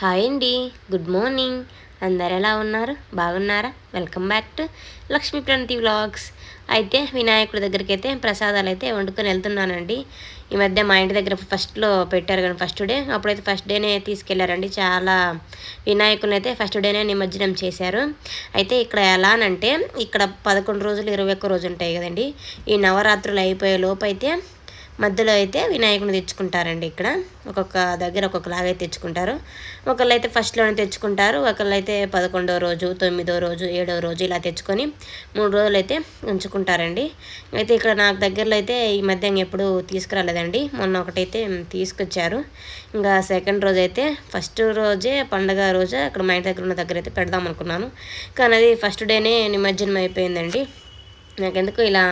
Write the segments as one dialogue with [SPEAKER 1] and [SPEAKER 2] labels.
[SPEAKER 1] Hi అండి, good morning. అందరు ఎలా ఉన్నారు? బాగున్నారా? Welcome back to Lakshmi Pranathi vlogs. అయితే వినాయకుడి దగ్గరికి అయితే ప్రసాదాలు అయితే వండుకొని వెళ్తున్నానండి. ఈ మధ్య మా ఇంటి దగ్గర ఫస్ట్లో పెట్టారు కానీ ఫస్ట్ డే అప్పుడైతే ఫస్ట్ డేనే తీసుకెళ్లారండి. చాలా వినాయకుని అయితే ఫస్ట్ డేనే నిమజ్జనం చేశారు. అయితే ఇక్కడ ఎలానంటే ఇక్కడ 11 రోజులు 21 రోజు ఉంటాయి కదండి. ఈ నవరాత్రులు అయిపోయే లోపు అయితే మధ్యలో అయితే వినాయకుని తెచ్చుకుంటారండి. ఇక్కడ ఒక్కొక్క దగ్గర ఒక్కొక్కలాగా తెచ్చుకుంటారు. ఒకళ్ళు అయితే ఫస్ట్లోనే తెచ్చుకుంటారు, ఒకళ్ళు అయితే 11వ రోజు, 9వ రోజు, 7వ రోజు ఇలా తెచ్చుకొని 3 రోజులు అయితే ఉంచుకుంటారండి. అయితే ఇక్కడ నాకు దగ్గరలో అయితే ఈ మధ్య ఎప్పుడు తీసుకురాలేదండి. మొన్న ఒకటైతే తీసుకొచ్చారు. ఇంకా సెకండ్ రోజు అయితే ఫస్ట్ రోజే పండగ రోజే అక్కడ మా ఇంటి దగ్గర ఉన్న దగ్గర అయితే పెడదాం అనుకున్నాను, కానీ అది ఫస్ట్ డేనే నిమజ్జనం అయిపోయిందండి. నాకెందుకు ఇలా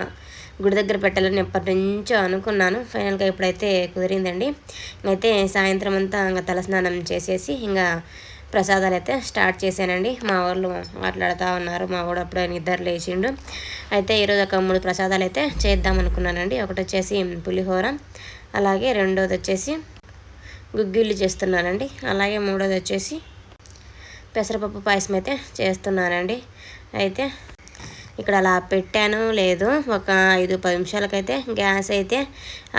[SPEAKER 1] గుడి దగ్గర పెట్టాలని ఎప్పటి నుంచో అనుకున్నాను. ఫైనల్గా ఇప్పుడైతే కుదిరిందండి. అయితే సాయంత్రం అంతా ఇంకా తలస్నానం చేసేసి ఇంకా ప్రసాదాలు అయితే స్టార్ట్ చేశానండి. మా వాళ్ళు మాట్లాడుతూ ఉన్నారు. మా వాడు అప్పుడే నిద్ర లేచిండు. అయితే ఈరోజు ఒక 3 ప్రసాదాలు అయితే చేద్దాం అనుకున్నానండి. ఒకటి వచ్చేసి పులిహోర, అలాగే రెండోది వచ్చేసి గుగ్గిళ్ళు చేస్తున్నానండి, అలాగే మూడోది వచ్చేసి పెసరపప్పు పాయసం అయితే చేస్తున్నానండి. అయితే ఇక్కడ అలా పెట్టాను లేదు, ఒక 5-10 నిమిషాలకైతే గ్యాస్ అయితే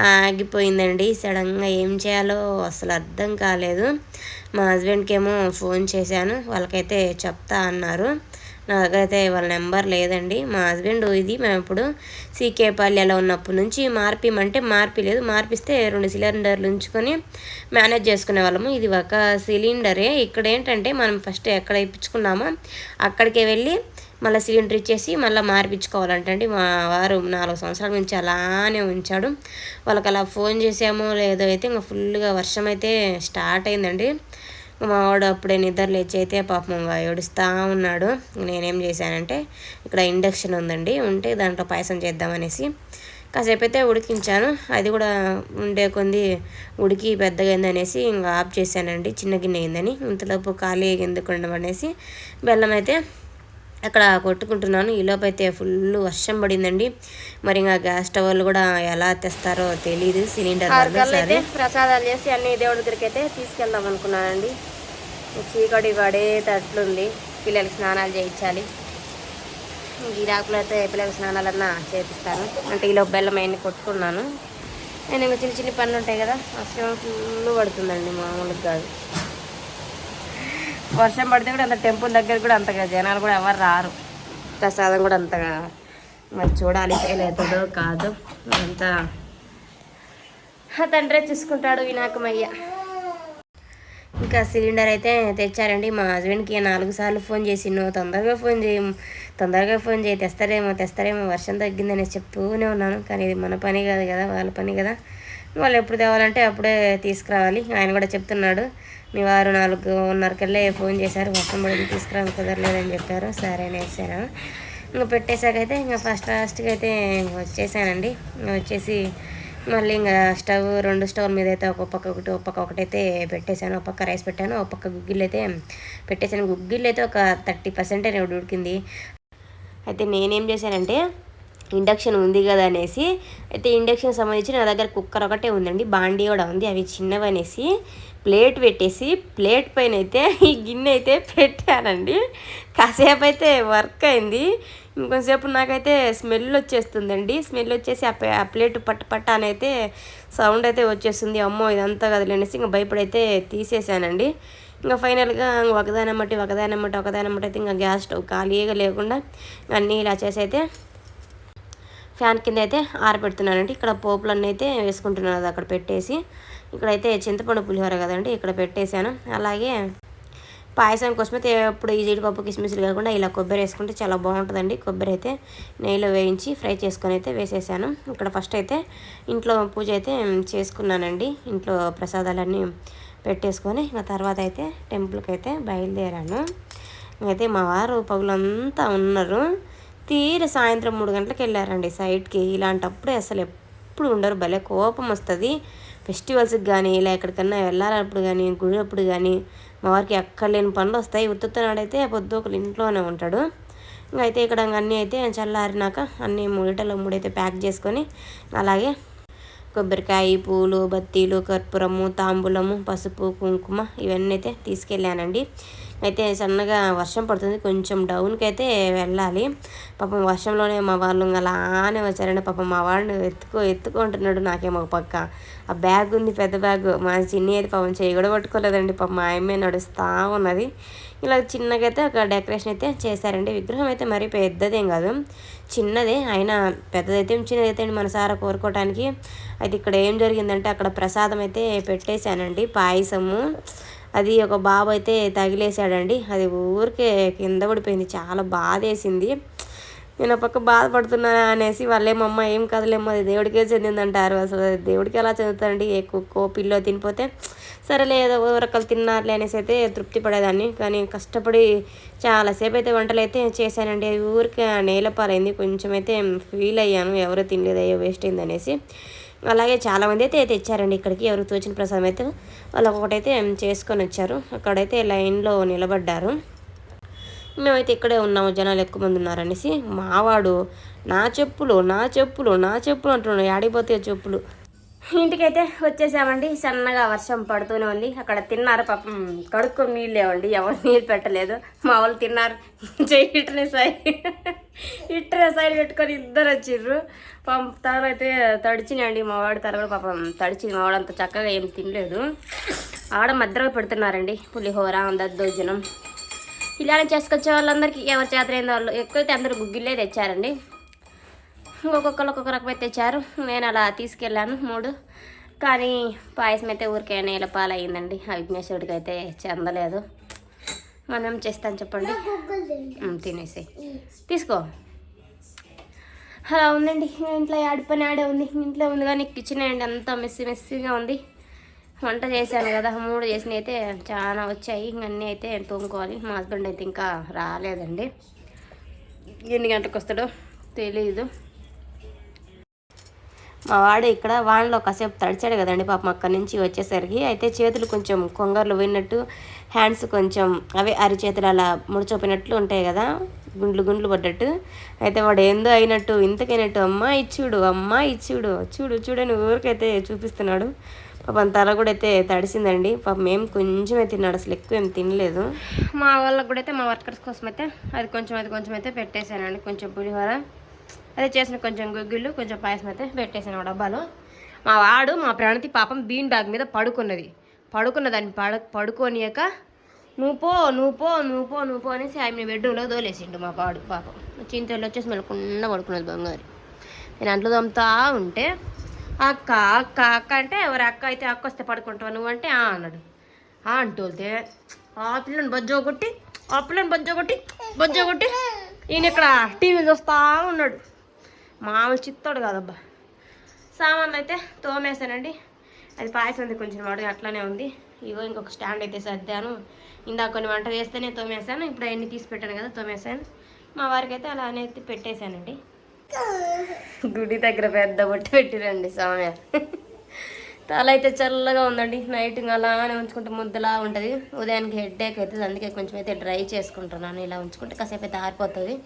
[SPEAKER 1] ఆగిపోయిందండి. సడన్గా ఏం చేయాలో అసలు అర్థం కాలేదు. మా హస్బెండ్కి ఏమో ఫోన్ చేశాను, వాళ్ళకైతే చెప్తా అన్నారు. నా దగ్గర అయితే వాళ్ళ నెంబర్ లేదండి. మా హస్బెండ్ ఇది మేము ఇప్పుడు సీకేపల్లిలో ఉన్నప్పటి నుంచి మార్పిలేదు. మార్పిస్తే 2 సిలిండర్లు ఉంచుకొని మేనేజ్ చేసుకునే వాళ్ళము. ఇది ఒక సిలిండరే. ఇక్కడ ఏంటంటే మనం ఫస్ట్ ఎక్కడ ఇప్పించుకున్నామో అక్కడికే వెళ్ళి మళ్ళీ సిలిండర్ ఇచ్చేసి మళ్ళీ మార్పించుకోవాలంటండి. మా వారు 4 సంవత్సరాల నుంచి అలానే ఉంచాడు. వాళ్ళకి అలా ఫోన్ చేసామో లేదో అయితే ఇంకా ఫుల్గా వర్షం అయితే స్టార్ట్ అయిందండి. మా వాడు అప్పుడే నిద్ర లేచి అయితే పాపం ఏడుస్తూ ఉన్నాడు. నేనేం చేశానంటే ఇక్కడ ఇండక్షన్ ఉందండి, ఉంటే దాంట్లో పాయసం చేద్దామనేసి కాసేపు అయితే ఉడికించాను. అది కూడా ఉండే కొంది ఉడికి పెద్దగా అయిందనేసి ఇంకా ఆఫ్ చేశానండి. చిన్న గిన్నె అయిందని ఇంతలోపు ఖాళీ ఎందుకు ఉండమనేసి బెల్లం అయితే అక్కడ కొట్టుకుంటున్నాను. ఈలోపు అయితే ఫుల్ వర్షం పడిందండి. మరి ఇంకా గ్యాస్ స్టవ్లు కూడా ఎలా తెస్తారో తెలీదు. సిలిండర్ ప్రసాదాలు చేసి అన్ని దేవుడి దగ్గరికి అయితే తీసుకెళ్దాం అనుకున్నానండి. చీకటి పడే తట్లుంది, పిల్లలకి స్నానాలు చేయించాలి. గిరాకులు అయితే పిల్లలకి స్నానాలన్నా చేపిస్తాను అంటే ఈలోపు బెల్లం అవన్నీ కొట్టుకున్నాను. నేను ఇంకా చిన్న చిన్న పనులు ఉంటాయి కదా, వర్షం ఫుల్ పడుతుందండి, మామూలుగా కాదు. వర్షం పడితే కూడా అంత టెంపుల్ దగ్గర కూడా అంతగా జనాలు కూడా ఎవరు రారు. ప్రసాదం కూడా అంతగా మరి చూడాలి ఫెయిల్ అవుతుందో కాదు, అంతా తండ్రే చూసుకుంటాడు వినాయకమయ్య. ఇంకా సిలిండర్ అయితే తెచ్చారండి. మా హస్బెండ్కి 4 సార్లు ఫోన్ చేసి నువ్వు తొందరగా ఫోన్ చేయి తెస్తారేమో వర్షం తగ్గిందని చెప్తూనే ఉన్నాను. కానీ ఇది మన పని కాదు కదా, వాళ్ళ పని కదా. వాళ్ళు ఎప్పుడు తేవాలంటే అప్పుడే తీసుకురావాలి. ఆయన కూడా చెప్తున్నాడు, మీ వారు 4:30 ఫోన్ చేశారు, వర్షం పడి తీసుకురాని కుదరలేదని చెప్పారు. సరే వేసాను. ఇంకా పెట్టేశాకైతే ఇంకా ఫాస్ట్గా అయితే వచ్చేసానండి. వచ్చేసి మళ్ళీ ఇంకా 2 స్టవ్ల మీద అయితే ఒక పక్క ఒకటైతే పెట్టేశాను. ఒక పక్క రైస్ పెట్టాను, ఒక పక్క గుగ్గిళ్ళు అయితే పెట్టేశాను. గుగ్గిళ్ళు అయితే ఒక 30% ఉడికింది. అయితే నేనేం చేశానంటే ఇండక్షన్ ఉంది కదా అనేసి అయితే ఇండక్షన్ సంబంధించి నా దగ్గర కుక్కర్ ఒకటే ఉందండి, బాండీ కూడా ఉంది. అవి చిన్నవి అనేసి ప్లేట్ పెట్టేసి ప్లేట్ పైన అయితే ఈ గిన్నె అయితే పెట్టానండి. కాసేపు అయితే వర్క్ అయింది. ఇంకొంచెంసేపు నాకైతే స్మెల్ వచ్చేస్తుందండి. స్మెల్ వచ్చేసి ఆ ప్లేట్ పట్ట అని అయితే సౌండ్ అయితే వచ్చేస్తుంది. అమ్మో ఇదంతా కదలేనేసి ఇంకా భయపడైతే తీసేసానండి. ఇంకా ఫైనల్గా ఒకదానమ్మటి అయితే ఇంకా గ్యాస్ స్టవ్ ఖాళీగా లేకుండా అన్నీ ఇలా చేసి అయితే ఫ్యాన్ కింద అయితే ఆరబెడుతున్నానండి. ఇక్కడ పోపులన్నీ అయితే వేసుకుంటున్నాను, అది అక్కడ పెట్టేసి. ఇక్కడైతే చింతపండు పులిహోర కదండి, ఇక్కడ పెట్టేశాను. అలాగే పాయసం కోసమైతే ఎప్పుడు ఈ జీడిపప్పు కిస్మిస్లు కాకుండా ఇలా కొబ్బరి వేసుకుంటే చాలా బాగుంటుందండి. కొబ్బరి అయితే నెయ్యిలో వేయించి ఫ్రై చేసుకొని అయితే వేసేసాను. ఇక్కడ ఫస్ట్ అయితే ఇంట్లో పూజ అయితే చేసుకున్నానండి. ఇంట్లో ప్రసాదాలన్నీ పెట్టేసుకొని ఇంకా తర్వాత అయితే టెంపుల్కి అయితే బయలుదేరాను. అయితే మా వారు పగులంతా ఉన్నారు. సాయంత్రం 3 గంటలకు వెళ్ళారండి సైడ్కి. ఇలాంటప్పుడే అసలు ఎప్పుడు ఉండరు, భలే కోపం వస్తుంది. ఫెస్టివల్స్కి కానీ ఇలా ఎక్కడికన్నా వెళ్ళాలప్పుడు కానీ గుడి అప్పుడు కానీ మా వారికి ఎక్కడలేని పనులు వస్తాయి. ఉత్తునాడైతే పొద్దు ఒకరు ఇంట్లోనే ఉంటాడు. ఇంకా అయితే ఇక్కడ అన్నీ అయితే చల్లారినాక అన్నీ 3 లీటర్లు 3 అయితే ప్యాక్ చేసుకొని అలాగే కొబ్బరికాయ, పూలు, బత్తీలు, కర్పూరము, తాంబూలము, పసుపు, కుంకుమ ఇవన్నీ అయితే తీసుకెళ్ళానండి. అయితే సన్నగా వర్షం పడుతుంది, కొంచెం డౌన్కి అయితే వెళ్ళాలి. పాపం వర్షంలోనే మా వాళ్ళు అలానే వచ్చారండి. పాపం మా వాడిని ఎత్తుకుంటున్నాడు. నాకేమో పక్క ఆ బ్యాగ్ ఉంది, పెద్ద బ్యాగ్. మా చిన్ని అయితే పాపం చేయి కూడా పట్టుకోలేదండి. పాపం మా అమ్మే నడుస్తూ ఉన్నది. ఇలా చిన్నగా అయితే ఒక డెకరేషన్ అయితే చేశారండి. విగ్రహం అయితే మరీ పెద్దదేం కాదు, చిన్నదే. అయినా పెద్దదైతే చిన్నదైతే మనసారా కోరుకోవటానికి. అయితే ఇక్కడ ఏం జరిగిందంటే అక్కడ ప్రసాదం అయితే పెట్టేశానండి, పాయసము. అది ఒక బాబు అయితే తగిలేశాడండి, అది ఊరికే కింద పడిపోయింది. చాలా బాధ వేసింది. నేను పక్క బాధపడుతున్నా అనేసి వాళ్ళేమమ్మ ఏం కదలేమో అది దేవుడికే చెందిందంటారు. అసలు దేవుడికి ఎలా చెందుతారండి? ఏ కుక్కో పిల్లో తినిపోతే సరేలే ఏదో ఊరకలు తిన్నారులే అనేసి అయితే తృప్తి పడేదాన్ని. కానీ కష్టపడి చాలాసేపు అయితే వంటలు అయితే చేశానండి. అది ఊరికే నేలపాలైంది. కొంచెం అయితే ఫీల్ అయ్యాను, ఎవరో తినలేదు, అయ్యో వేస్ట్ అయింది అనేసి. అలాగే చాలామంది అయితే తెచ్చారండి ఇక్కడికి. ఎవరు తోచిన ప్రసాదం అయితే వాళ్ళు ఒక్కొక్కటైతే చేసుకొని వచ్చారు. అక్కడైతే లైన్లో నిలబడ్డారు. మేమైతే ఇక్కడే ఉన్నాము, జనాలు ఎక్కువ మంది ఉన్నారనేసి. మావాడు నా చెప్పులు అంటున్నాడు. ఆడిపోతే చెప్పులు. ఇంటికైతే వచ్చేసామండి. సన్నగా వర్షం పడుతూనే ఉంది. అక్కడ తిన్నారు, పాపం కడుక్కొని నీళ్ళు లేవండి, ఎవరు నీళ్ళు పెట్టలేదు. మా వాళ్ళు తిన్నారు. ఇట్టనే సైడ్ పెట్టుకొని ఇద్దరు వచ్చిర్రు. పాపం తల అయితే తడిచినాయండి. మా వాడి తల కూడా పాపం తడిచింది. మా వాడు అంత చక్కగా ఏం తినలేదు. ఆడ మధ్యలో పెడుతున్నారండి పులిహోర, దద్దోజనం. ఇలానే చేసుకొచ్చే వాళ్ళందరికీ ఎవరి చేతనైన వాళ్ళు ఎక్కువైతే అందరూ గుగ్గిళ్ళే తెచ్చారండి. ఒక్కొక్కరు ఒక్కొక్క రకం అయితే తెచ్చారు. నేను అలా తీసుకెళ్ళాను 3. కానీ పాయసం అయితే ఊరికే నేల పాలయ్యిందండి. ఆ విఘ్నేశ్వరుడికి అయితే చెందలేదు. మనం చేస్తాను చెప్పండి, తినేసి తీసుకో. అలా ఉందండి. ఇంట్లో ఆడి పని ఆడే ఉంది, ఇంట్లో ఉంది. కానీ కిచెన్ అండి అంతా మెస్సీగా ఉంది. వంట చేశాను కదా, 3 చేసినవి అయితే చాలా వచ్చాయి. అన్నీ అయితే తోముకోవాలి. మా హస్బెండ్ అయితే ఇంకా రాలేదండి, ఎన్ని గంటలకు వస్తాడో తెలీదు. మా వాడు ఇక్కడ వానలో కాసేపు తడిచాడు కదండి పాపం. అక్కడి నుంచి వచ్చేసరికి అయితే చేతులు కొంచెం కొంగర్లు పోయినట్టు, హ్యాండ్స్ కొంచెం అవే అరిచేతులు అలా ముడిచోపినట్లు ఉంటాయి కదా, గుండ్లు పడ్డట్టు. అయితే వాడు ఏందో అయినట్టు ఇంతకైనట్టు అమ్మ ఇచ్చుడు చూడని ఊరికైతే చూపిస్తున్నాడు. పాపం తల కూడా అయితే తడిసిందండి. పాపం ఏం కొంచెమే తిన్నాడు, అసలు ఎక్కువ ఏం తినలేదు. మా వాళ్ళకి కూడా అయితే మా వర్కర్స్ కోసం అయితే అది కొంచెం అయితే పెట్టేశానండి. కొంచెం పులిహోర అదే చేసిన, కొంచెం గుగ్గిళ్ళు, కొంచెం పాయసం అయితే పెట్టేసాను డబ్బాలో. మా ప్రణతి పాపం బీన్ బ్యాగ్ మీద పడుకున్నదాన్ని పడుకోనియక నువ్వు పో అనేసి ఆమె బెడ్రూమ్లో దోలేసిండు మా పాపం. చింతలు వచ్చేసి మెలకుండా పడుకున్నది బంగారు. నేను అంట్లో తోముతా ఉంటే అక్క అంటే ఎవరు అక్క అయితే అక్క వస్తే పడుకుంటావు నువ్వు అంటే అన్నాడు. అంటూతే ఆ పిల్లని బొజ్జోగొట్టి ఈయన ఇక్కడ టీవీ చూస్తూ ఉన్నాడు. మామూలు చిత్తోడు కాదబ్బా. సామాన్లు అయితే తోమేశానండి. అది పాయసం ఉంది కొంచెం వాడు అట్లానే ఉంది. ఇగో ఇంకొక స్టాండ్ అయితే సర్దాను. ఇందాక కొన్ని వంట చేస్తేనే తోమేశాను, ఇప్పుడు అవన్నీ తీసి పెట్టాను కదా తోమేశాను. మా వారికి అయితే అలానే ఎత్తి పెట్టేశానండి. గుడి దగ్గర పెద్ద బొట్టు పెట్టిరండి స్వామి. తల అయితే చల్లగా ఉందండి. నైట్ అలానే ఉంచుకుంటే ముద్దలా ఉంటుంది. ఉదయానికి హెడ్ఏక్ అవుతుంది, అందుకే కొంచెం అయితే డ్రై చేసుకుంటున్నాను. ఇలా ఉంచుకుంటే కాసేపు అయితే ఆరిపోతుంది.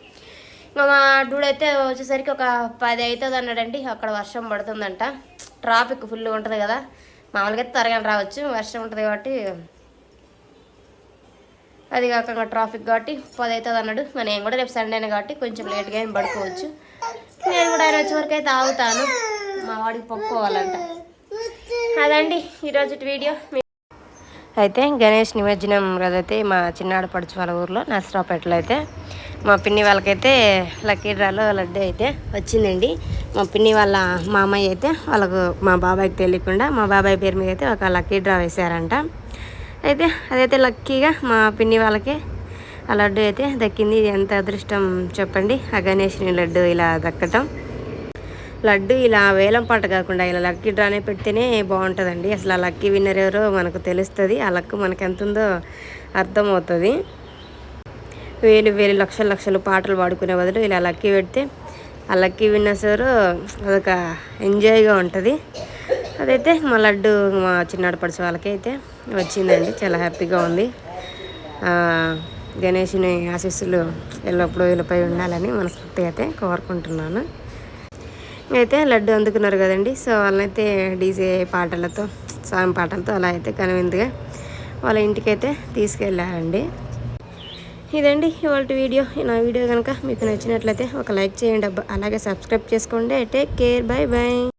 [SPEAKER 1] ఇంకా మా డూడైతే వచ్చేసరికి ఒక 10 అవుతుంది అన్నాడండి. అక్కడ వర్షం పడుతుందంట, ట్రాఫిక్ ఫుల్గా ఉంటుంది కదా. మామూలుగా అయితే త్వరగా రావచ్చు, వర్షం ఉంటుంది కాబట్టి. అది కాక ట్రాఫిక్ కాబట్టి 10 అవుతుంది అన్నాడు. నేను కూడా రేపు సండేనే కాబట్టి కొంచెం లేట్గా ఏం పడుకోవచ్చు. నేను కూడా ఆయన వచ్చే వరకు అయితే ఆగుతాను. మా వాడికి పొక్కోవాలంట. అదండి ఈరోజు వీడియో. అయితే గణేష్ నిమజ్జనం రోజైతే మా చిన్నాడు పడుచు వాళ్ళ ఊర్లో నర్సరావుపేటలో అయితే మా పిన్ని వాళ్ళకైతే లక్కీ డ్రాలో లడ్డు అయితే వచ్చిందండి. మా పిన్ని వాళ్ళ మామయ్య అయితే వాళ్ళకు మా బాబాయ్కి తెలియకుండా మా బాబాయ్ పేరు మీద అయితే ఒక లక్కీ డ్రా వేశారంట. అయితే అదైతే లక్కీగా మా పిన్ని వాళ్ళకి ఆ లడ్డు అయితే దక్కింది. ఇది ఎంత అదృష్టం చెప్పండి, ఆ గణేష్ని లడ్డు ఇలా దక్కటం. లడ్డు ఇలా వేలం పాట కాకుండా ఇలా లక్కీ డ్రానే పెడితేనే బాగుంటుందండి. అసలు ఆ లక్కీ విన్నర్ ఎవరో మనకు తెలుస్తుంది, ఆ లక్కు మనకు ఎంత ఉందో అర్థమవుతుంది. వేలు లక్షలు పాటలు పాడుకునే బదులు ఇలా లక్కీ పెడితే ఆ లక్కీ విన్నర్స్ ఎవరో అదొక ఎంజాయ్గా ఉంటుంది. అదైతే మా లడ్డు మా చిన్నాడు పడిచే వాళ్ళకి అయితే వచ్చిందండి. చాలా హ్యాపీగా ఉంది. గణేషుని ఆశీస్సులు ఎల్లప్పుడూ వీళ్ళపై ఉండాలని మనస్ఫూర్తిగా అయితే కోరుకుంటున్నాను. అయితే లడ్డు అందుకున్నారు కదండి. సో వాళ్ళనైతే డీజే పాటలతో సాంగ్ పాటలతో అలా అయితే కనువిందుగా వాళ్ళ ఇంటికైతే తీసుకెళ్ళారండి. ఇదండి ఇవాళ వీడియో. నా వీడియో కనుక మీకు నచ్చినట్లయితే ఒక లైక్ చేయండి అబ్బా, అలాగే సబ్స్క్రైబ్ చేసుకోండి. Take care, by by.